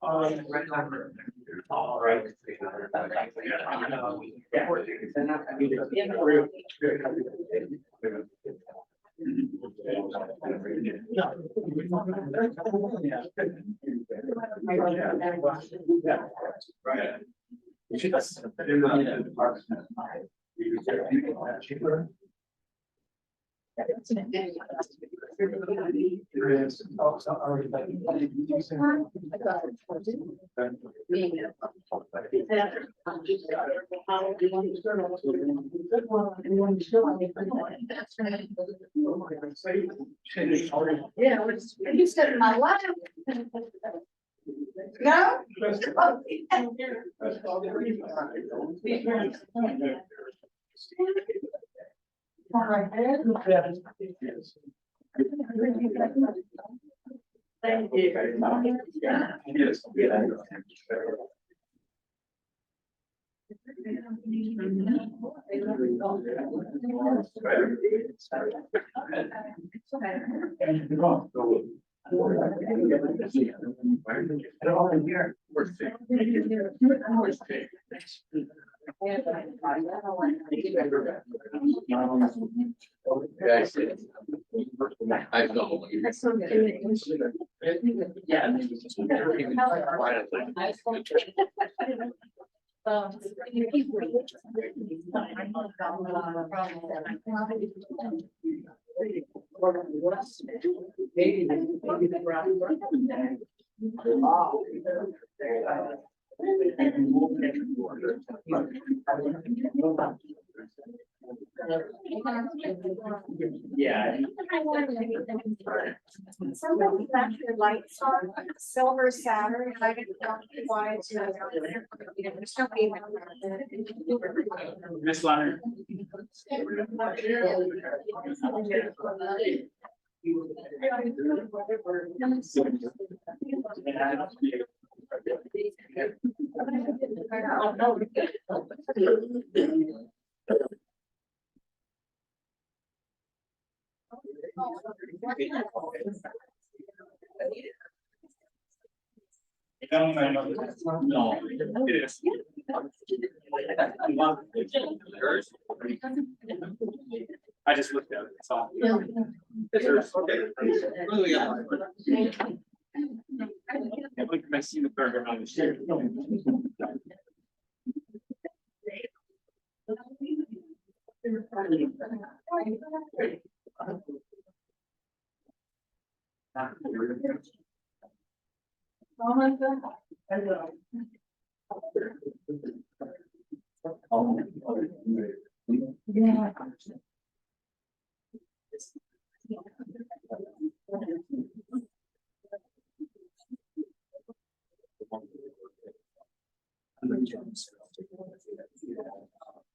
All right. Right. Yeah, you said my life. No? Thank I know. Yeah. Yeah. Somebody left your lights on, silver Saturn, I didn't know why it's. There's no payment. Miss Leonard. No, it is. I just looked at it, it's all. I see the burger on the share.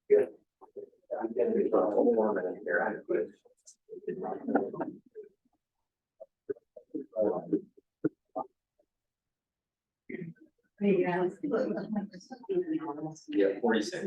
Yeah. Yeah, 46.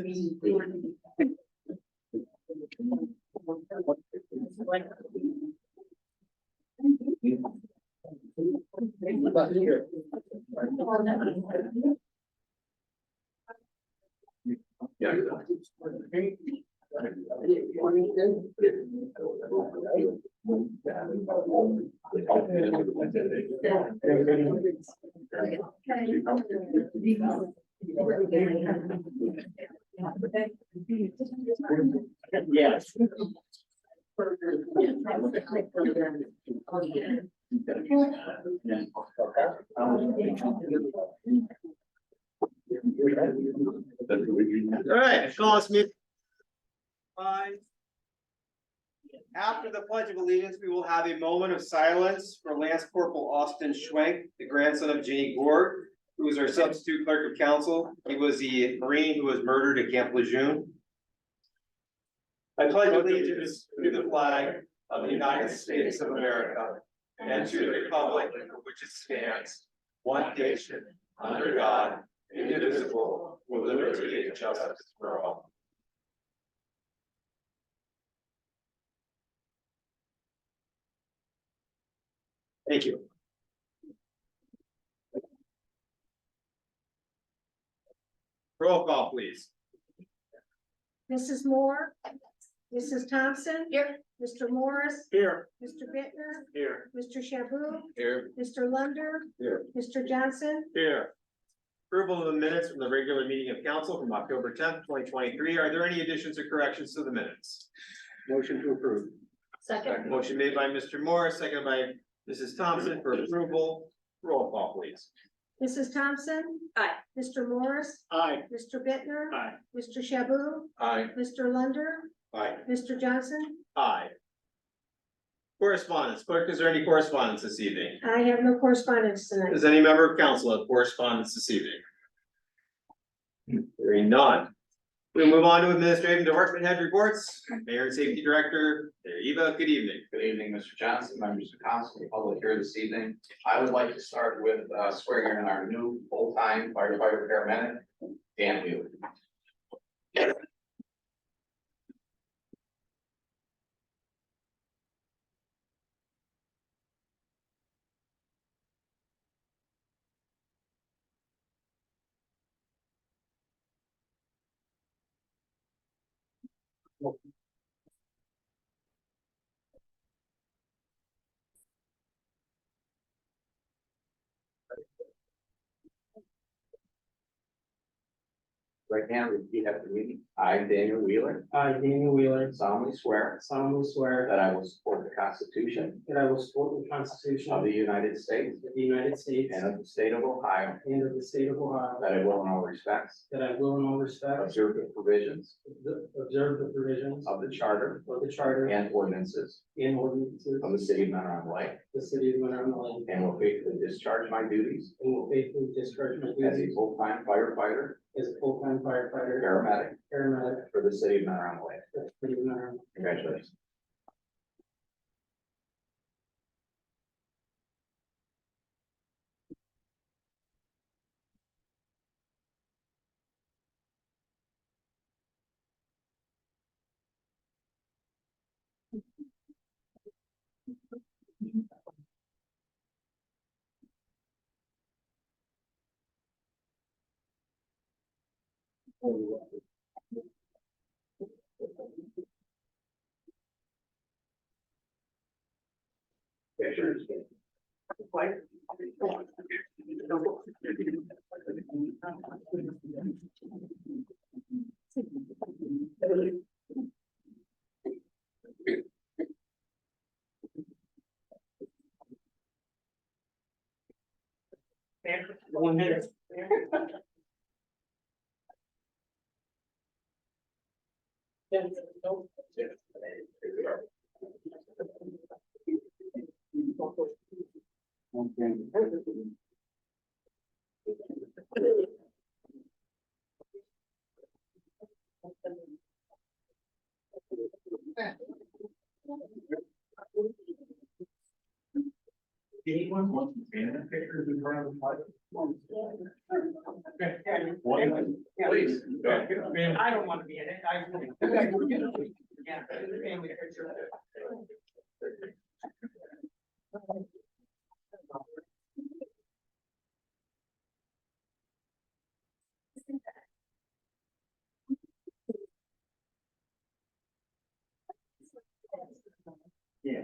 Yeah. Yes. All right, call us meet. Fine. After the Pledge of Allegiance, we will have a moment of silence for Lance Corporal Austin Schwenk, the grandson of Jenny Gore, who was our substitute clerk of council. He was the Marine who was murdered at Camp Lejeune. I pledge allegiance to the flag of the United States of America and to the republic for which it stands, one nation, under God, indivisible, with liberty and justice for all. Thank you. Roll call, please. Mrs. Moore, Mrs. Thompson. Here. Mr. Morris, Here. Mr. Bittner, Here. Mr. Shaboo, Here. Mr. Lunder. Here. Mr. Johnson, Here. Approval of the minutes from the regular meeting of council from October 10th, 2023. Are there any additions or corrections to the minutes? Motion to approve. Second. Motion made by Mr. Morris, seconded by Mrs. Thompson for approval. Roll call, please. Mrs. Thompson. Aye. Mr. Morris, Aye. Mr. Bittner, Aye. Mr. Shaboo, Aye. Mr. Lunder, Aye. Mr. Johnson. Aye. Correspondence. Clerk, is there any correspondence this evening? I have no correspondence tonight. Does any member of council have correspondence this evening? Hearing none. We move on to administrative and department head reports. Mayor and Safety Director, Eva, good evening. Good evening, Mr. Johnson, members of council, the public here this evening. I would like to start with swearing in our new full-time firefighter paramedic, Dan Wheeler. Right now, repeat after me. I, Daniel Wheeler, I, Daniel Wheeler, solemnly swear solemnly swear that I will support the Constitution that I will support the Constitution of of the United States the United States and of the state of Ohio, and of the state of Ohio, that I will in all respects that I will in all respects observe the provisions observe the provisions of the charter of the charter and ordinances and ordinances of the city of Monterey Lake, of the city of Monterey Lake, and will faithfully discharge my duties and will faithfully discharge my as a duties full-time firefighter, as a full-time firefighter, paramedic paramedic for the city of Monterey Lake. for the city of Monterey. Congratulations. One minute. Anyone want to stand in pictures in front of the mic? Please. I don't want to be in it. Yeah.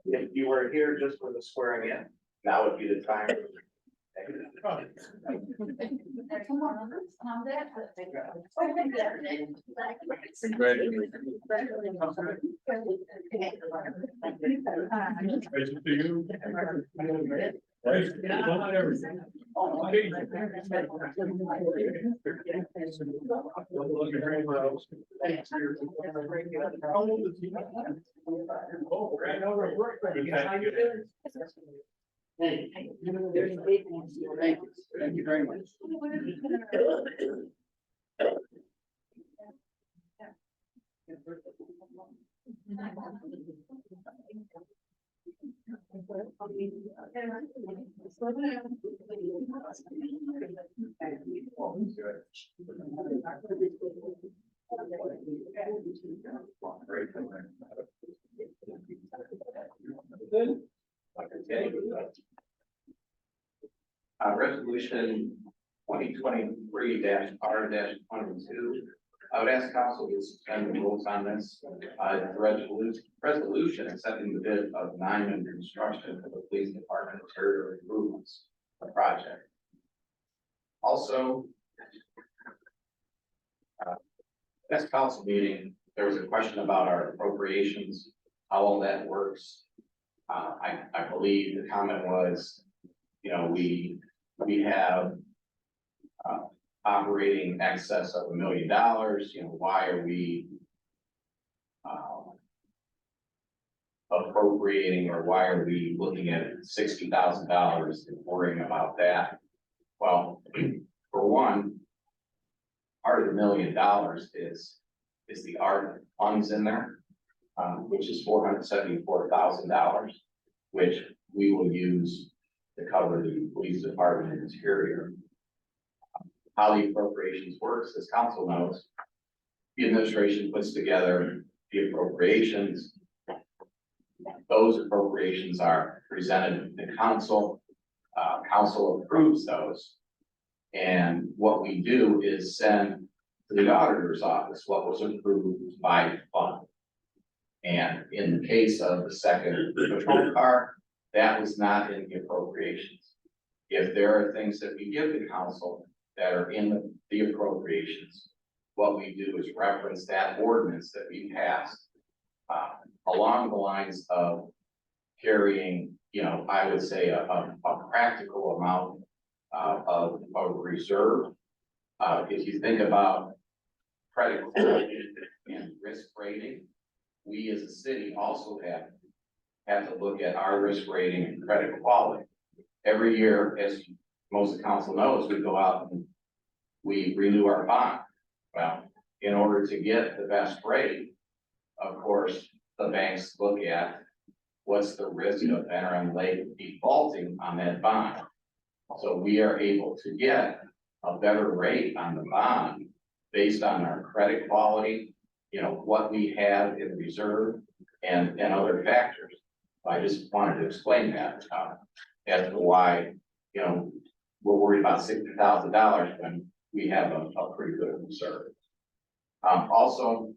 Yeah. If you were here just for the swearing in, now would be the time. Thank you very much. Resolution 2023 R 22. I would ask council to suspend the rules on this. The resolution accepting the bid of Nyman Construction for the Police Department interior improvements project. Also, last council meeting, there was a question about our appropriations, how all that works. I believe the comment was, you know, we have operating excess of $1 million, you know, why are we appropriating, or why are we looking at $60,000 and worrying about that? Well, for one, part of the $1 million is the ARP funds in there, which is $474,000, which we will use to cover the police department interior. How the appropriations works, as council knows, the administration puts together the appropriations. Those appropriations are presented to council. Council approves those. And what we do is send to the auditor's office what was approved by fund. And in the case of the second patrol car, that was not in the appropriations. If there are things that we give to council that are in the appropriations, what we do is reference that ordinance that we passed along the lines of carrying, you know, I would say a practical amount of reserve. If you think about credit quality and risk rating, we as a city also have to look at our risk rating and credit quality. Every year, as most of the council knows, we go out and we renew our bond. Well, in order to get the best rate, of course, the banks look at what's the risk of entering late defaulting on that bond. So we are able to get a better rate on the bond based on our credit quality, you know, what we have in reserve and other factors. I just wanted to explain that as to why, you know, we're worried about $60,000 when we have a pretty good reserve. Also,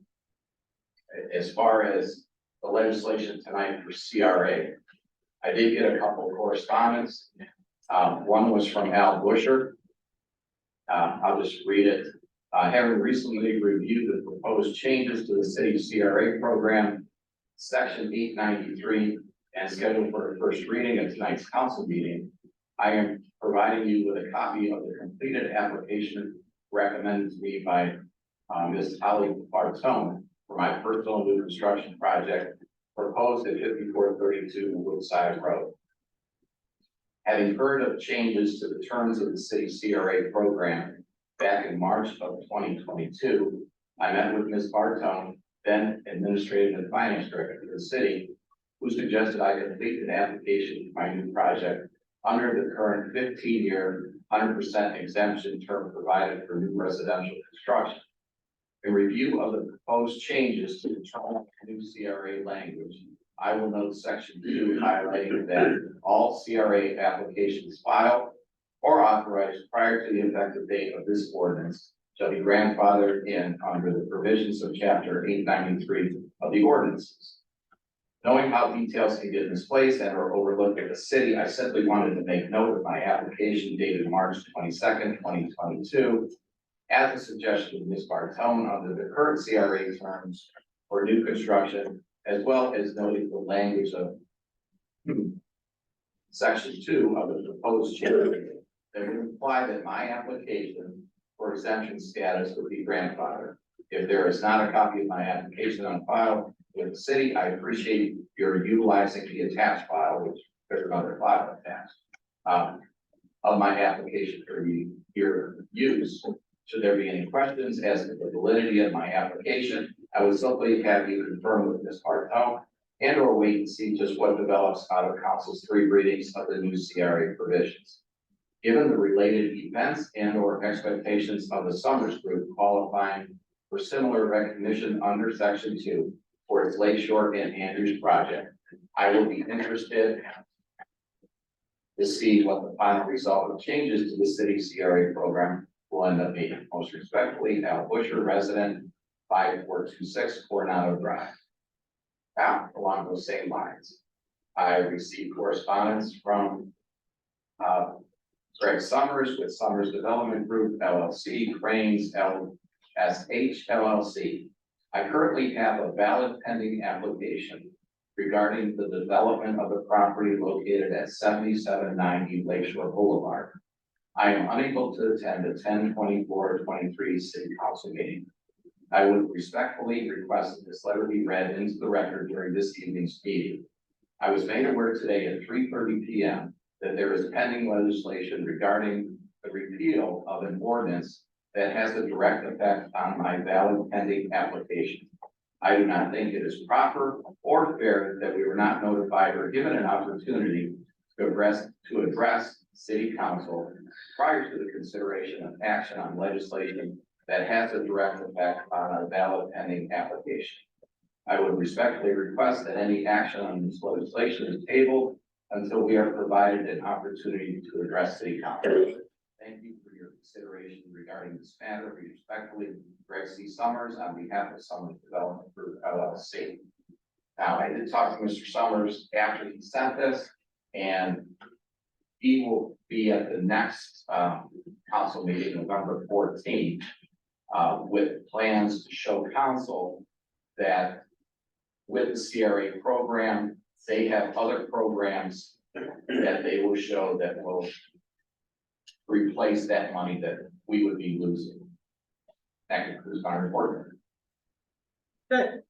as far as the legislation tonight for CRA, I did get a couple of correspondence. One was from Al Busher. I'll just read it. Having recently reviewed the proposed changes to the city CRA program, section 893, and scheduled for a first reading at tonight's council meeting, I am providing you with a copy of the completed application recommended to me by Ms. Holly Bartone for my personal new construction project proposed at 5432 Woodside Road. Having heard of changes to the terms of the city CRA program back in March of 2022, I met with Ms. Bartone, then Administrative and Finance Director for the city, who suggested I complete an application for my new project under the current 15-year 100% exemption term provided for new residential construction. In review of the proposed changes to the term of new CRA language, I will note section 2 highlighting that all CRA applications filed or authorized prior to the effective date of this ordinance shall be grandfathered in under the provisions of chapter 893 of the ordinances. Knowing how details can get misplaced and or overlooked at the city, I simply wanted to make note of my application dated March 22nd, 2022, at the suggestion of Ms. Bartone under the current CRA terms for new construction, as well as noting the language of section 2 of the proposed change that would imply that my application for exemption status would be grandfathered. If there is not a copy of my application on file with the city, I appreciate your utilizing the attached file, which there's another file attached. Of my application for your use. Should there be any questions as to the validity of my application, I would simply have you confirm with Ms. Bartel and or wait and see just what develops out of council's 3 readings of the new CRA provisions. Given the related events and or expectations of the Summers Group qualifying for similar recognition under section 2 for its Lakeshore and Andrews project, I will be interested to see what the final result of changes to the city CRA program will end up being. Most respectfully, Al Busher, resident 5426 Coronado Drive. Now, along those same lines, I received correspondence from Greg Summers with Summers Development Group LLC, Cranes LSH LLC. I currently have a valid pending application regarding the development of the property located at 7790 Lakeshore Boulevard. I am unable to attend the 10/24/23 city council meeting. I would respectfully request that this letter be read into the record during this evening's meeting. I was made aware today at 3:30 p.m. that there is pending legislation regarding the repeal of an ordinance that has a direct effect on my valid pending application. I do not think it is proper or fair that we were not notified or given an opportunity to address city council prior to the consideration of action on legislation that has a direct effect on a valid pending application. I would respectfully request that any action on this legislation is tabled until we are provided an opportunity to address city council. Thank you for your consideration regarding this matter. Respectfully, Greg C. Summers on behalf of Summers Development Group LLC. Now, I did talk to Mr. Summers after he sent this, and he will be at the next council meeting, November 14th, with plans to show council that with the CRA program, they have other programs that they will show that will replace that money that we would be losing. That concludes my report. Okay.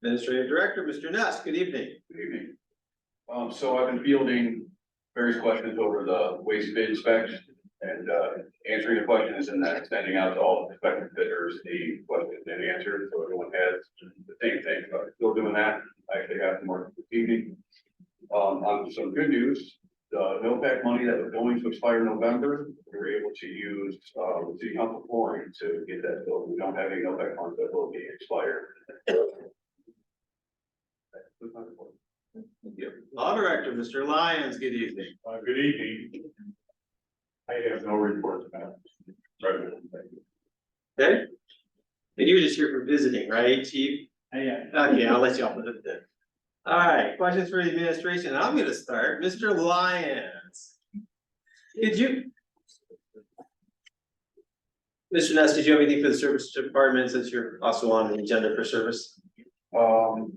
Administrative Director, Mr. Nuss, good evening. Good evening. So I've been fielding various questions over the waste bid specs and, answering the questions and then sending out to all the prospective bidders the questions and answers, so everyone has the same thing. So I'm still doing that. I actually have some more this evening. On some good news, the NOPEC money that was going to expire in November, we were able to use, the city council flooring to get that built. We don't have any NOPEC funds that will be expired. Law Director, Mr. Lyons, good evening. Good evening. I have no report tonight. Okay. And you're just here for visiting, right, Chief? Yeah. Okay, I'll let you off the hook then. All right, questions for the administration. I'm gonna start. Mr. Lyons. Did you? Mr. Ness, did you have anything for the service department since you're also on the agenda for service? No.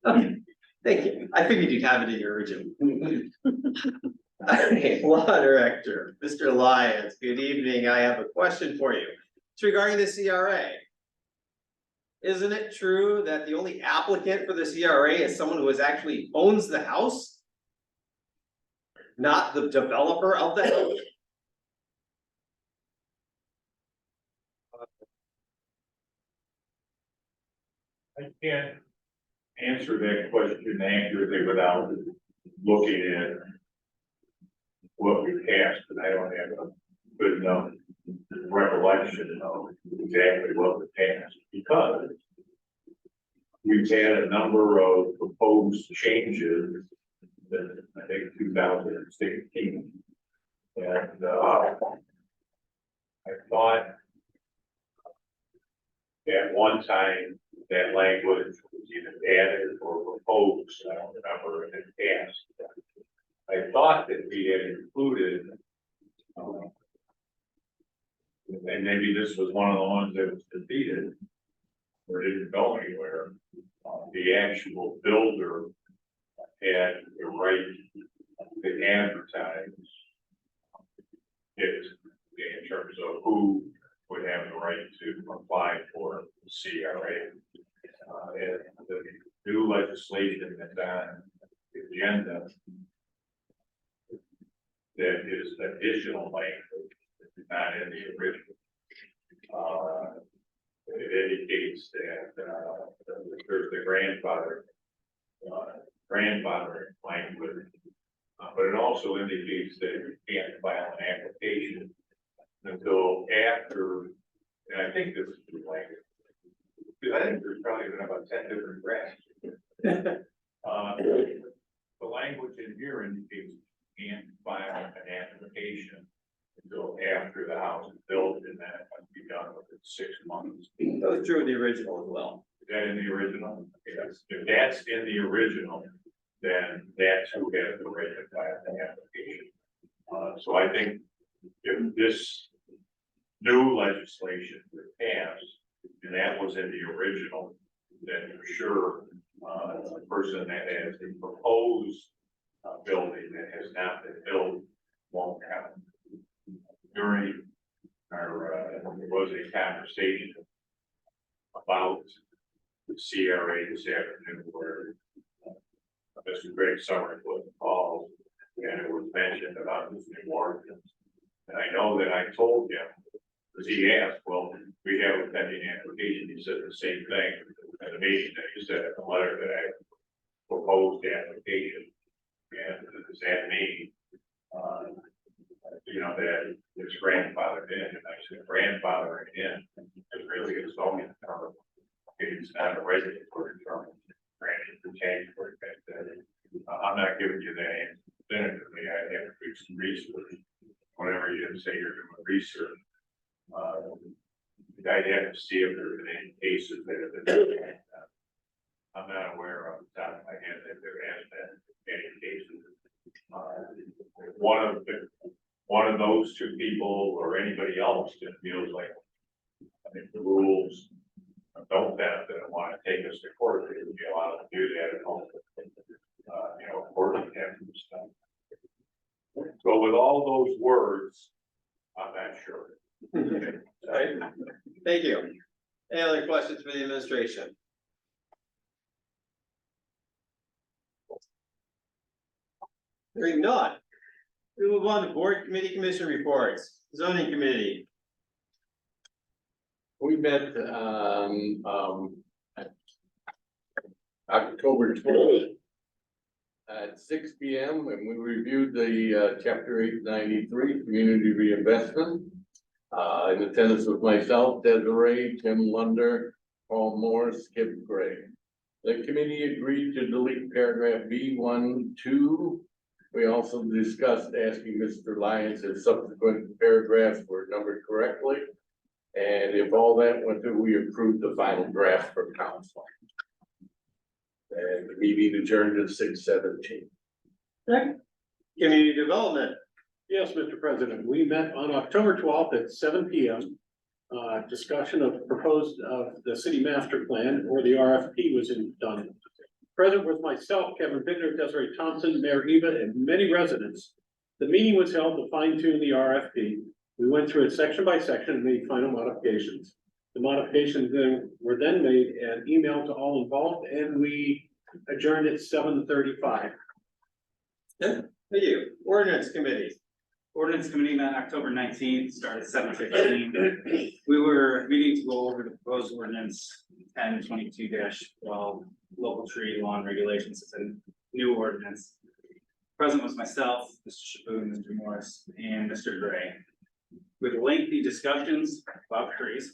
Okay, thank you. I figured you'd have it in your original. Okay, Law Director, Mr. Lyons, good evening. I have a question for you. It's regarding the CRA. Isn't it true that the only applicant for the CRA is someone who actually owns the house? Not the developer of the house? I can't answer that question accurately without looking at what we passed, and I don't have a good enough recollection of exactly what we passed, because we've had a number of proposed changes in, I think, 2016. And I thought at one time that language was either added or proposed, I don't remember, in the past. I thought that we had included, and maybe this was one of the ones that was defeated or didn't go anywhere. The actual builder had the right to advertise is in terms of who would have the right to apply for CRA. And the new legislation that's on the agenda that is additional language, not in the original. It indicates that, there's the grandfather language. But it also indicates that you can't file an application until after, and I think this is the language. Because I think there's probably been about 10 different drafts. The language in here indicates you can't file an application until after the house is built, and that must be done within 6 months. That was true of the original as well. Is that in the original? Yes. If that's in the original, then that's who has the right to file the application. So I think if this new legislation would pass, and that was in the original, then for sure, the person that has the proposed building that has not been built won't have. During our, there was a conversation about the CRA this afternoon where Mr. Greg Summers was called, and it was mentioned about this new ordinance. And I know that I told him, because he asked, well, we have a pending application, he said the same thing at the meeting that he said in the letter that I proposed the application. And does that mean, you know, that it's grandfathered in? And I said, grandfathering in is really a zoning term. It's not a regulatory term. Granted, the change for it, I'm not giving you that answer definitively. I have to do some research. Whenever you say you're doing research, I'd have to see if there's any cases that have been. I'm not aware of the top of my head that there has been any cases. One of those two people or anybody else that feels like, I think the rules don't benefit and want to take us to court, they would be allowed to do that at home. You know, court and stuff. So with all those words, I'm not sure. Right. Thank you. Any other questions for the administration? Hearing none. We move on to board committee commission reports, zoning committee. We met, October 12th at 6 P.M. and we reviewed the chapter 893 community reinvestment. In attendance with myself, Desiree, Tim Lunder, Paul Morris, Skip Gray. The committee agreed to delete paragraph B1-2. We also discussed asking Mr. Lyons if subsequent paragraphs were numbered correctly. And if all that went through, we approved the final draft for council. And the meeting adjourned at 6:17. Community development. Yes, Mr. President, we met on October 12th at 7 P.M. Discussion of proposed the city master plan, or the RFP was done. Present with myself, Kevin Bittner, Desiree Thompson, Mayor Eva, and many residents. The meeting was held to fine tune the RFP. We went through it section by section and made final modifications. The modifications then were made and emailed to all involved, and we adjourned at 7:35. Thank you. Ordinance committee. Ordinance committee met October 19th, started at 7:15. We were meeting to go over the proposed ordinance 1022-12, local tree lawn regulations. It's a new ordinance. Present was myself, Mr. Shaboon, Mr. Morris, and Mr. Gray. With lengthy discussions about trees,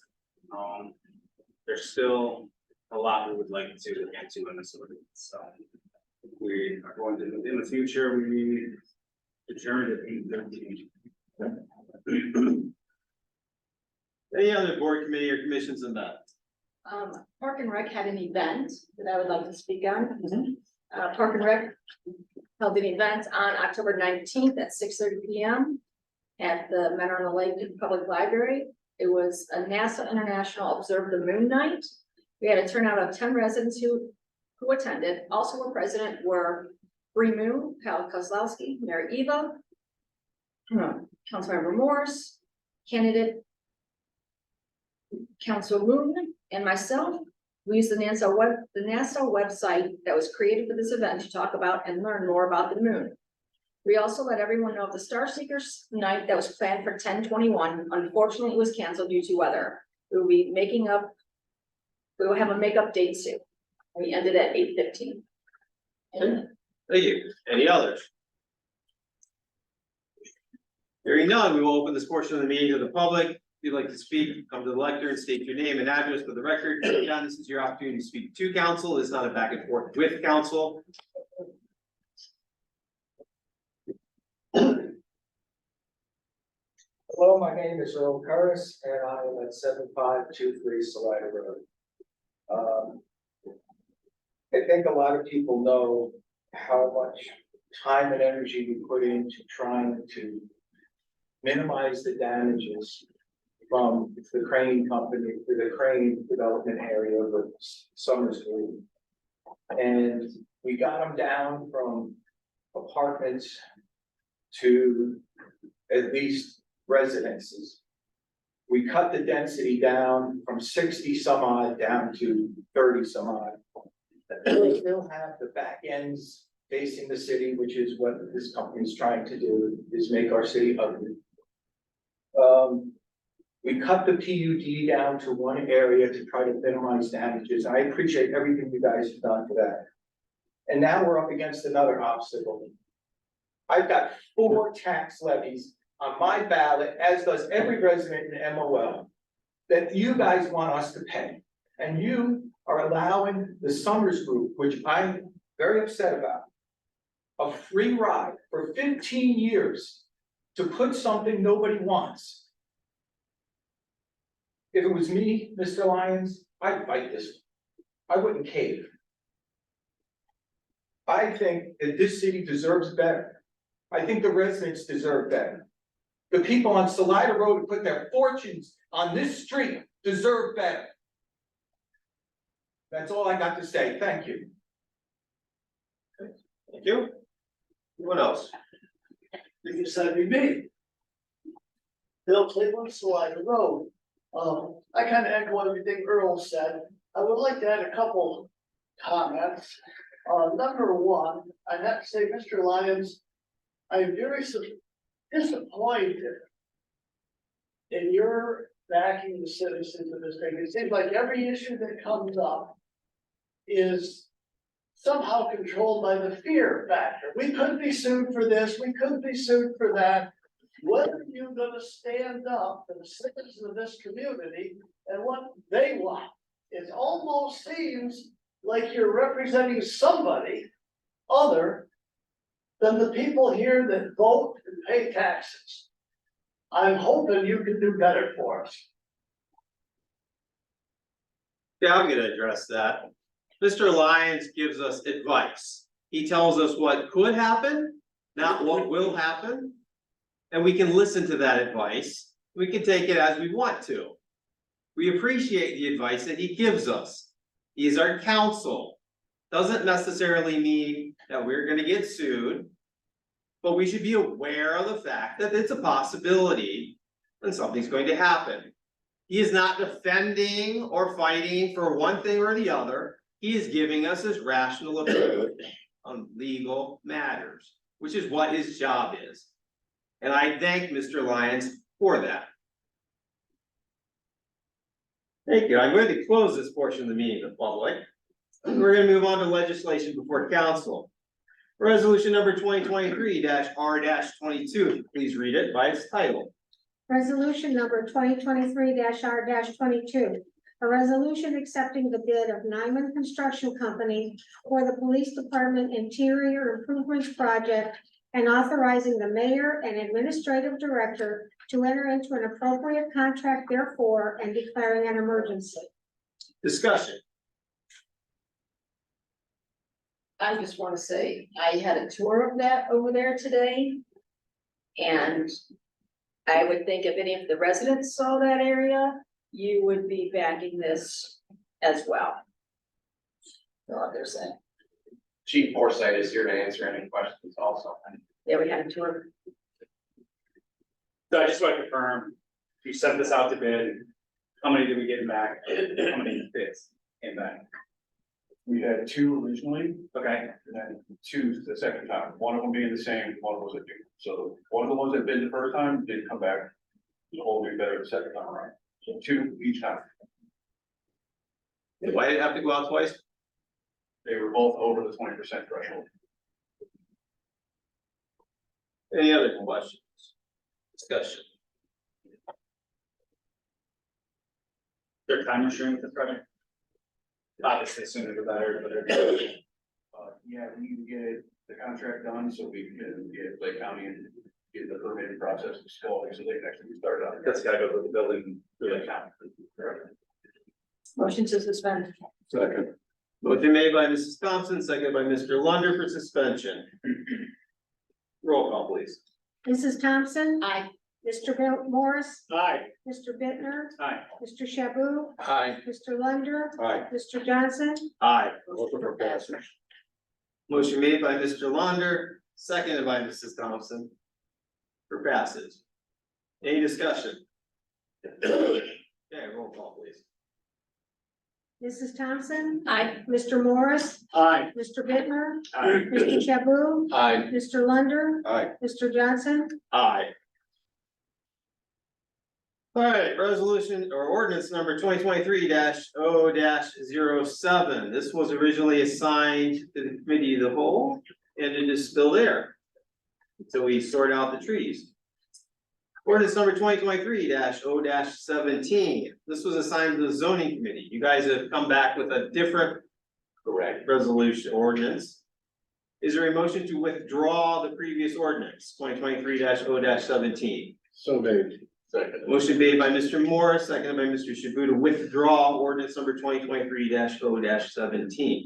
there's still a lot we would like to get to in this ordinance. So we are going to, in the future, we adjourned at 8:13. Any other board committee or commissions in that? Park and Rec had an event that I would like to speak on. Park and Rec held an event on October 19th at 6:30 P.M. at the Men on the Lake Public Library. It was a NASA International Observe the Moon Night. We had a turnout of 10 residents who attended. Also were present were Bree Moon, Kyle Kozlowski, Mayor Eva, Councilmember Morris, candidate Council Moon, and myself. We use the NASA website that was created for this event to talk about and learn more about the moon. We also let everyone know of the Star Seekers night that was planned for 10/21. Unfortunately, it was canceled due to weather. We will have a makeup date soon. We ended at 8:15. Thank you. Any others? Hearing none, we will open this portion of the meeting to the public. If you'd like to speak, come to the lectern and state your name and address for the record. Again, this is your opportunity to speak to council. It's not a back and forth with council. Hello, my name is Earl Curris and I am at 7523 Salida Road. I think a lot of people know how much time and energy we put into trying to minimize the damages from the crane company, the crane development area of the Summers Group. And we got them down from apartments to at least residences. We cut the density down from 60 some odd down to 30 some odd. We still have the back ends facing the city, which is what this company is trying to do, is make our city ugly. We cut the PUD down to one area to try to minimize damages. I appreciate everything you guys have done for that. And now we're up against another obstacle. I've got 4 tax levies on my ballot, as does every resident in MOL, that you guys want us to pay. And you are allowing the Summers Group, which I'm very upset about, a free ride for 15 years to put something nobody wants. If it was me, Mr. Lyons, I'd fight this. I wouldn't cave. I think that this city deserves better. I think the residents deserve better. The people on Salida Road who put their fortunes on this street deserve better. That's all I got to say. Thank you. Thank you. Anyone else? You can send me. Bill Cleveland, Salida Road. I kind of echo everything Earl said. I would like to add a couple comments. Number one, I have to say, Mr. Lyons, I'm very disappointed in your backing the citizens of this thing. It seems like every issue that comes up is somehow controlled by the fear factor. We could be sued for this, we could be sued for that. When are you gonna stand up for the citizens of this community and what they want? It almost seems like you're representing somebody other than the people here that vote and pay taxes. I'm hoping you can do better for us. Yeah, I'm gonna address that. Mr. Lyons gives us advice. He tells us what could happen, not what will happen. And we can listen to that advice. We can take it as we want to. We appreciate the advice that he gives us. He is our counsel. Doesn't necessarily mean that we're gonna get sued. But we should be aware of the fact that it's a possibility and something's going to happen. He is not defending or fighting for one thing or the other. He is giving us his rational opinion on legal matters, which is what his job is. And I thank Mr. Lyons for that. Thank you. I'm going to close this portion of the meeting to the public. We're going to move on to legislation before council. Resolution number 2023-R-22, please read it by its title. Resolution number 2023-R-22. A resolution accepting the bid of Nyman Construction Company for the Police Department Interior Improvements Project and authorizing the mayor and administrative director to enter into an appropriate contract therefore and declaring an emergency. Discussion. I just want to say, I had a tour of that over there today. And I would think if any of the residents saw that area, you would be backing this as well. That's all they're saying. Chief Forsythe is here to answer any questions also. Yeah, we had a tour. So I just want to confirm, you sent this out to bid, how many did we get back? How many bids came back? We had two originally, Okay, and then two the second time, one of them being the same, one was a new. So one of the ones that bid the first time didn't come back, hold me better the second time around, so two each time. Why did it have to go out twice? They were both over the 20% threshold. Any other questions? Discussion. third time restraint with this project? Obviously sooner the better, but Yeah, we need to get the contract done so we can get Lake County and get the permitting process going so they can actually start on it. that's gotta go to the building, really count. Motion to suspend. Second. Motion made by Mrs. Thompson, seconded by Mr. Lunder for suspension. Roll call, please. Mrs. Thompson, Aye. Mr. Morris, Aye. Mr. Bittner, Aye. Mr. Shaboo, Aye. Mr. Lunder, Aye. Mr. Johnson, Aye. Motion for passage. Motion made by Mr. Lunder, seconded by Mrs. Thompson. For passage. Any discussion? Okay, roll call, please. Mrs. Thompson, Aye. Mr. Morris, Aye. Mr. Bittner, Aye. Mr. Shaboo, Aye. Mr. Lunder, Aye. Mr. Johnson, Aye. All right, resolution or ordinance number 2023-0-07. This was originally assigned to the committee of the whole, and it is still there. So we sort out the trees. Ordinance number 2023-0-17. This was assigned to the zoning committee. You guys have come back with a different Correct. resolution ordinance. Is there a motion to withdraw the previous ordinance, 2023-0-17? So made. Second. Motion made by Mr. Morris, seconded by Mr. Shaboo to withdraw ordinance number 2023-0-17.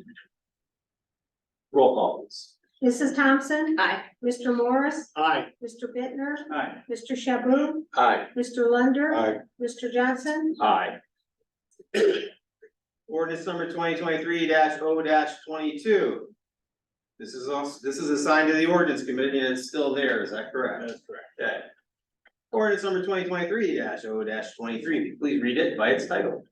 Roll call, please. Mrs. Thompson, Aye. Mr. Morris, Aye. Mr. Bittner, Aye. Mr. Shaboo, Aye. Mr. Lunder, Aye. Mr. Johnson, Aye. Ordinance number 2023-0-22. This is assigned to the ordinance committee and it's still there, is that correct? That's correct. Okay. Ordinance number 2023-0-23, please read it by its title.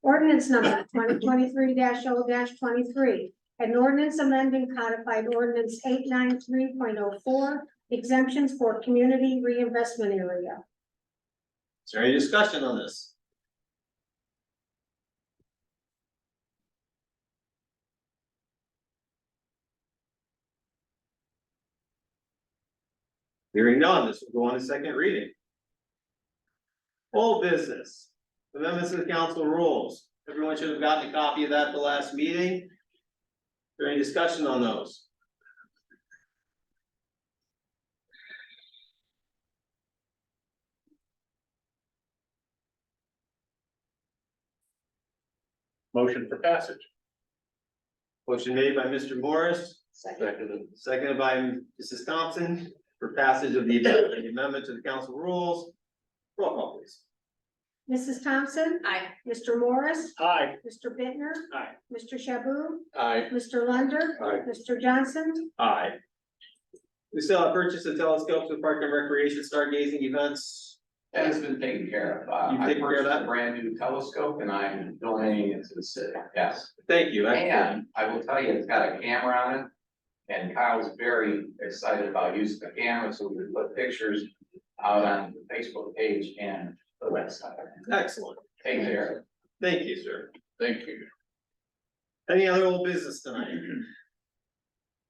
ordinance number 2023-0-23. An ordinance amending codified ordinance 893.04 exemptions for community reinvestment area. Is there any discussion on this? Hearing none, this will go on to second reading. Old business, amendments to the council rules. Everyone should have gotten a copy of that at the last meeting. Is there any discussion on those? Motion for passage. Motion made by Mr. Morris, Second. seconded by Mrs. Thompson for passage of the amendment to the council rules. Roll call, please. Mrs. Thompson, Aye. Mr. Morris, Aye. Mr. Bittner, Aye. Mr. Shaboo, Aye. Mr. Lunder, Aye. Mr. Johnson, Aye. We still have purchase of telescopes with park and recreation stargazing events. That has been taken care of. You've I taken care of purchased that? a brand new telescope and I'm donating it to the city, yes. Thank you. And I will tell you, it's got a camera on it. And Kyle's very excited about using the camera, so we can put pictures out on the Facebook page and the website. Excellent. Take care. Thank you, sir. Thank you. Any other old business tonight? Is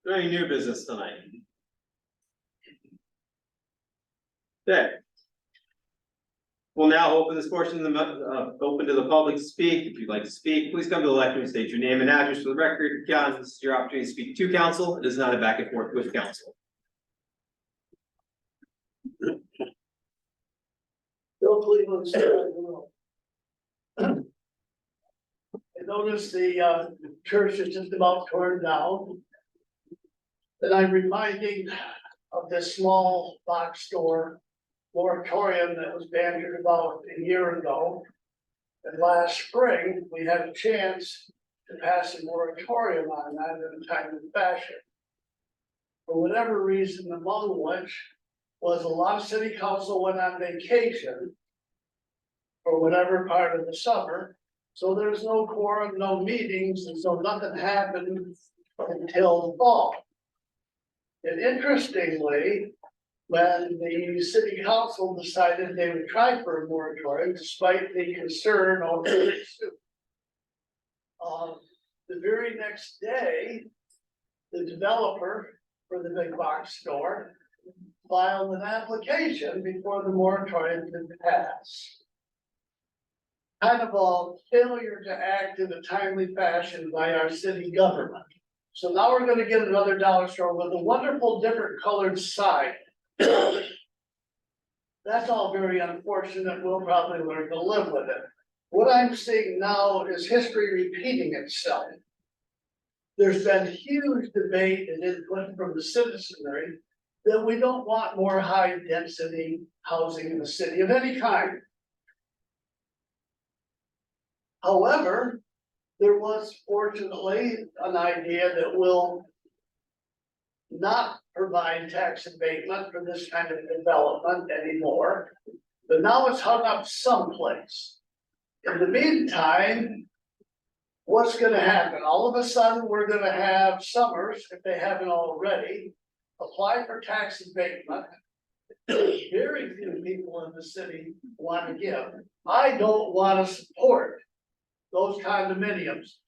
there any new business tonight? Okay. We'll now open this portion of the, open to the public to speak. If you'd like to speak, please come to the lectern, state your name and address for the record. Council, this is your opportunity to speak to council. It is not a back and forth with council. Bill Cleveland said, I don't know. I noticed the church is just about torn down. And I'm reminding of this small box store moratorium that was bandied about a year ago. And last spring, we had a chance to pass a moratorium on that in a timely fashion. For whatever reason, among which was a lot of city council went on vacation for whatever part of the summer, so there's no quorum, no meetings, and so nothing happened until the fall. And interestingly, when the city council decided they would try for a moratorium despite the concern over the suit. The very next day, the developer for the big box store filed an application before the moratorium could pass. Kind of a failure to act in a timely fashion by our city government. So now we're gonna get another dollar store with a wonderful different colored sign. That's all very unfortunate. We'll probably learn to live with it. What I'm seeing now is history repeating itself. There's been huge debate and input from the citizenry that we don't want more high density housing in the city of any kind. However, there was fortunately an idea that will not provide tax abatement for this kind of development anymore, but now it's hung up someplace. In the meantime, what's gonna happen? All of a sudden, we're gonna have Summers, if they haven't already, apply for tax abatement. Very few people in the city want to give. I don't want to support those condominiums.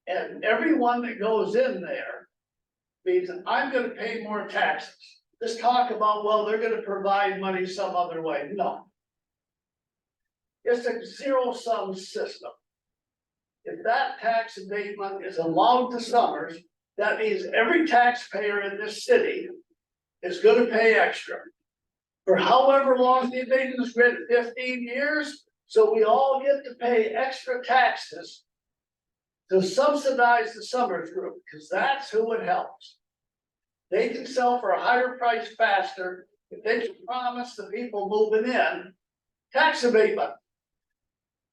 And everyone that goes in there means I'm gonna pay more taxes. This talk about, well, they're gonna provide money some other way, no. It's a zero-sum system. If that tax abatement is allowed to Summers, that means every taxpayer in this city is gonna pay extra. For however long the abatement is granted, 15 years, so we all get to pay extra taxes to subsidize the Summers group, because that's who it helps. They can sell for a higher price faster if they can promise the people moving in tax abatement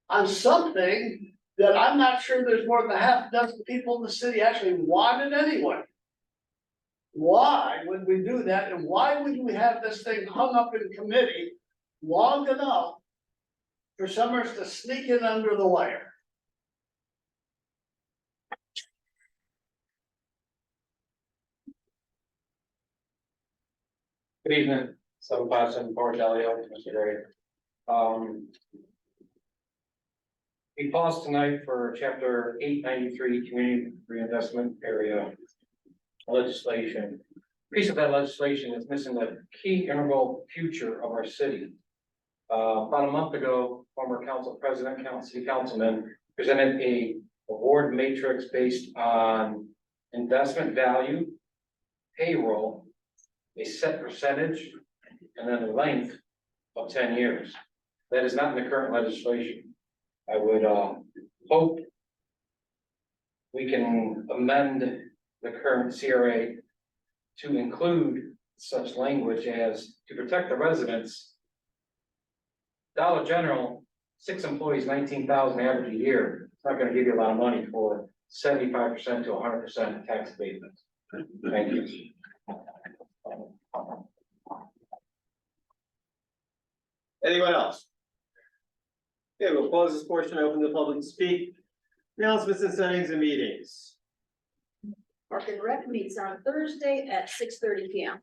on something that I'm not sure there's more than a half dozen people in the city actually want it anyway. Why would we do that? And why would we have this thing hung up in committee long enough for Summers to sneak in under the wire? Good evening, 757 Port Delio, Mr. Gray. We paused tonight for chapter 893 community reinvestment area legislation. Piece of that legislation is missing the key integral future of our city. About a month ago, former council president, city councilman presented a award matrix based on investment value, payroll, a set percentage, and then the length of 10 years. That is not in the current legislation. I would hope we can amend the current CRA to include such language as to protect the residents. Dollar General, 6 employees, 19,000 average a year. It's not going to give you a lot of money for 75% to 100% tax abatement. Thank you. Anyone else? Okay, we'll close this portion, open the public to speak. Announcements and settings and meetings. Park and Rec meets on Thursday at 6:30 p.m.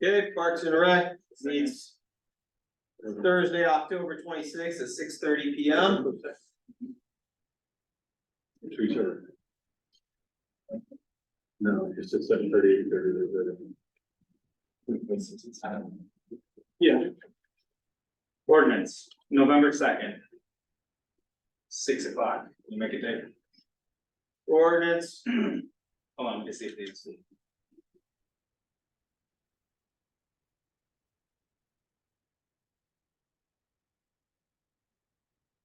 Okay, Parks and Rec meets Thursday, October 26th at 6:30 p.m. No, just at 7:30, 8:30. Yeah. Ordinance, November 2nd. 6 o'clock, can you make it there? Ordinance, Hold on, let me see if they see.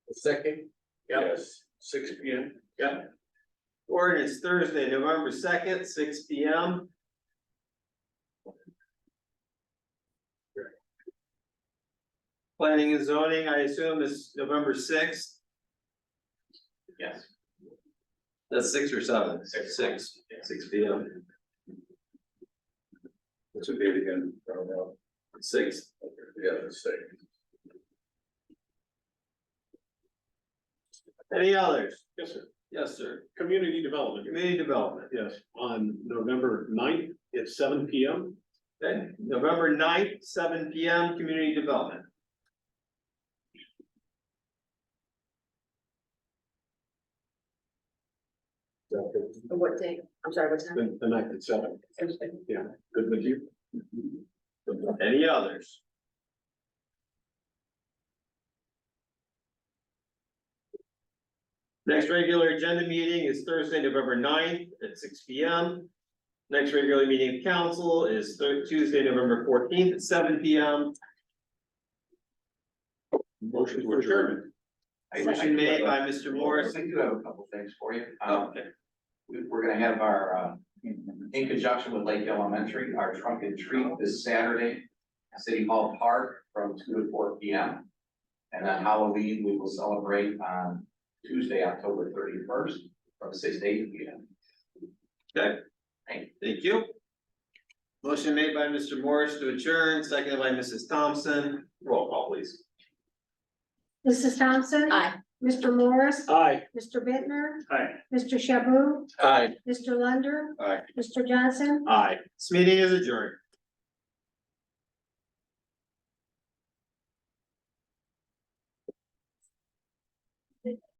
The second, yes, 6 p.m. yep. Ordinance Thursday, November 2nd, 6 p.m. Planning and zoning, I assume is November 6th. Yes. That's 6 or 7? 6 p.m. What's the date again? I don't know. 6th. Yeah, the 6th. Any others? Yes, sir. Yes, sir. Community development. Community development. Yes, on November 9th at 7 PM. Okay, November 9th, 7 PM, community development. What day? I'm sorry, what time? The 9th at 7. Yeah, good with you? Any others? Next regular agenda meeting is Thursday, November 9th at 6 PM. Next regular meeting of council is Tuesday, November 14th at 7 PM. Motion for adjournment. Motion made by Mr. Morris. I do have a couple things for you. Okay. We're gonna have our, in conjunction with Lake Elementary, our trunk and treat this Saturday. at City Hall Park from 2 to 4 PM. And then Halloween, we will celebrate on Tuesday, October 31st from 6 to 8 PM. Okay. Thank you. Motion made by Mr. Morris to adjourn, seconded by Mrs. Thompson. Roll call, please. Mrs. Thompson. Aye. Mr. Morris. Aye. Mr. Bittner, Aye. Mr. Shaboo, Aye. Mr. Lunder. Aye. Mr. Johnson. Aye. This meeting is adjourned.